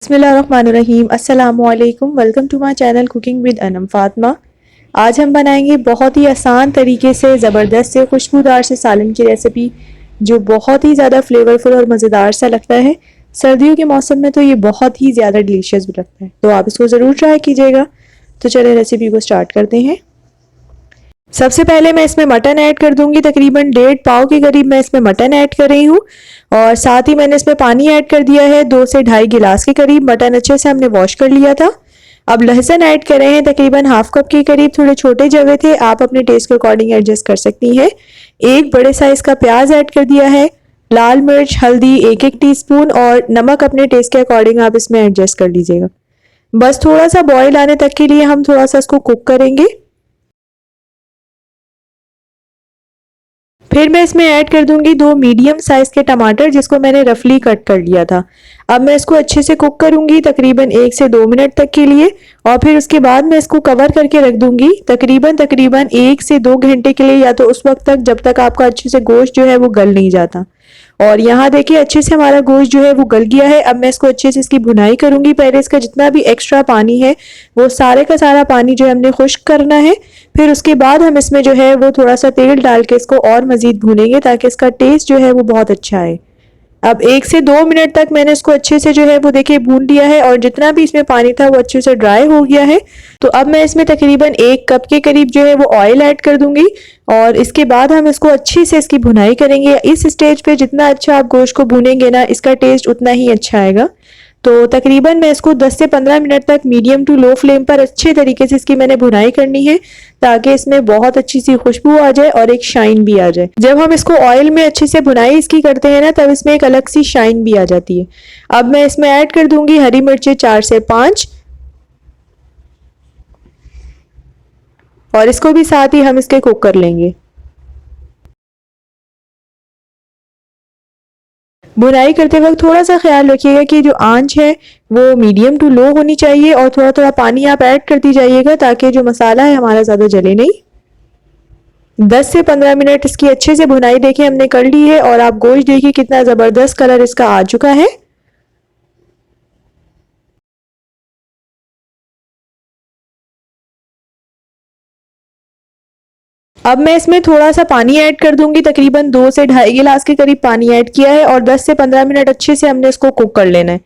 बिस्मिल्लाहिर्रहमानिर्रहीम अस्सलामुअलैकुम। Welcome to my channel cooking with Anam Fatima. आज हम बनाएंगे बहुत ही आसान तरीके से ज़बरदस्त से खुशबूदार से सालन की रेसिपी, जो बहुत ही ज़्यादा फ्लेवरफुल और मज़ेदार सा लगता है। सर्दियों के मौसम में तो ये बहुत ही ज़्यादा डिलीशियस भी लगता है, तो आप इसको ज़रूर ट्राई कीजिएगा। तो चलिए रेसिपी को स्टार्ट करते हैं। सबसे पहले मैं इसमें मटन ऐड कर दूंगी। तकरीबन 1.5 पाव के करीब मैं इसमें मटन ऐड कर रही हूँ, और साथ ही मैंने इसमें पानी ऐड कर दिया है 2 से 2.5 गिलास के करीब। मटन अच्छे से हमने वॉश कर लिया था। अब लहसुन ऐड कर रहे हैं, तकरीबन हाफ कप के करीब। थोड़े छोटे जवे थे, आप अपने टेस्ट के अकॉर्डिंग एडजस्ट कर सकती हैं। एक बड़े साइज का प्याज ऐड कर दिया है। लाल मिर्च, हल्दी 1-1 टीस्पून, और नमक अपने टेस्ट के अकॉर्डिंग आप इसमें एडजस्ट कर लीजिएगा। बस थोड़ा सा बॉयल आने तक के लिए हम थोड़ा सा इसको कुक करेंगे। फिर मैं इसमें ऐड कर दूंगी 2 मीडियम साइज के टमाटर, जिसको मैंने रफली कट कर लिया था। अब मैं इसको अच्छे से कुक करूंगी तकरीबन 1 से 2 मिनट तक के लिए, और फिर उसके बाद मैं इसको कवर करके रख दूंगी तकरीबन 1 से 2 घंटे के लिए, या तो उस वक्त तक जब तक आपका अच्छे से गोश्त जो है वो गल नहीं जाता। और यहाँ देखिए अच्छे से हमारा गोश्त जो है वो गल गया है। अब मैं इसको अच्छे से इसकी भुनाई करूंगी। पहले इसका जितना भी एक्स्ट्रा पानी है वो सारे का सारा पानी जो है हमने खुश्क करना है। फिर उसके बाद हम इसमें जो है वो थोड़ा सा तेल डाल के इसको और मजीद भूनेंगे, ताकि इसका टेस्ट जो है वो बहुत अच्छा आए। अब 1 से 2 मिनट तक मैंने इसको अच्छे से जो है वो देखिए भून लिया है, और जितना भी इसमें पानी था वो अच्छे से ड्राई हो गया है। तो अब मैं इसमें तकरीबन 1 कप के करीब जो है वो ऑयल ऐड कर दूंगी, और इसके बाद हम इसको अच्छे से इसकी भुनाई करेंगे। इस स्टेज पे जितना अच्छा आप गोश्त को भूनेंगे ना, इसका टेस्ट उतना ही अच्छा आएगा। तो तकरीबन मैं इसको 10 से 15 मिनट तक मीडियम टू लो फ्लेम पर अच्छे तरीके से इसकी मैंने भुनाई करनी है, ताकि इसमें बहुत अच्छी सी खुशबू आ जाए और एक शाइन भी आ जाए। जब हम इसको ऑयल में अच्छे से भुनाई इसकी करते हैं ना, तब इसमें एक अलग सी शाइन भी आ जाती है। अब मैं इसमें ऐड कर दूंगी हरी मिर्चें 4 से 5, और इसको भी साथ ही हम इसके कुक कर लेंगे। बुनाई करते वक्त थोड़ा सा ख्याल रखिएगा कि जो आंच है वो मीडियम टू लो होनी चाहिए, और थोड़ा थोड़ा पानी आप ऐड करती जाइएगा, ताकि जो मसाला है हमारा ज़्यादा जले नहीं। 10 से 15 मिनट इसकी अच्छे से भुनाई देखिए हमने कर ली है, और आप गोश्त देखिए कितना ज़बरदस्त कलर इसका आ चुका है। अब मैं इसमें थोड़ा सा पानी ऐड कर दूंगी। तकरीबन 2 से 2.5 गिलास के करीब पानी ऐड किया है, और 10 से 15 मिनट अच्छे से हमने इसको कुक कर लेना है।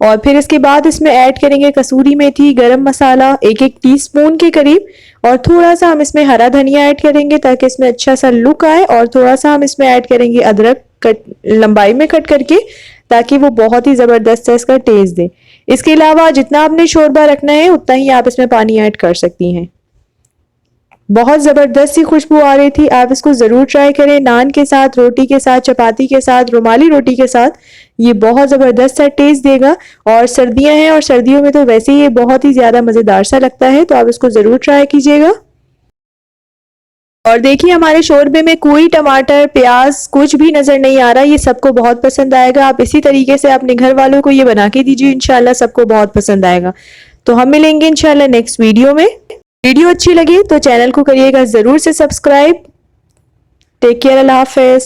और फिर इसके बाद इसमें ऐड करेंगे कसूरी मेथी, गरम मसाला 1-1 टीस्पून के करीब, और थोड़ा सा हम इसमें हरा धनिया ऐड करेंगे ताकि इसमें अच्छा सा लुक आए। और थोड़ा सा हम इसमें ऐड करेंगे अदरक कट लंबाई में कट करके, ताकि वो बहुत ही ज़बरदस्त इसका टेस्ट दे। इसके अलावा जितना आपने शोरबा रखना है उतना ही आप इसमें पानी ऐड कर सकती हैं। बहुत ज़बरदस्त सी खुशबू आ रही थी। आप इसको ज़रूर ट्राई करें, नान के साथ, रोटी के साथ, चपाती के साथ, रुमाली रोटी के साथ। ये बहुत ज़बरदस्त सा टेस्ट देगा। और सर्दियां हैं, और सर्दियों में तो वैसे ही ये बहुत ही ज़्यादा मज़ेदार सा लगता है, तो आप इसको ज़रूर ट्राई कीजिएगा। और देखिए हमारे शोरबे में कोई टमाटर, प्याज कुछ भी नज़र नहीं आ रहा। ये सबको बहुत पसंद आएगा। आप इसी तरीके से अपने घर वालों को ये बना के दीजिए, इंशाल्लाह सबको बहुत पसंद आएगा। तो हम मिलेंगे इंशाल्लाह नेक्स्ट वीडियो में। वीडियो अच्छी लगी तो चैनल को करिएगा ज़रूर से सब्सक्राइब। टेक केयर, अल्लाह हाफिज़।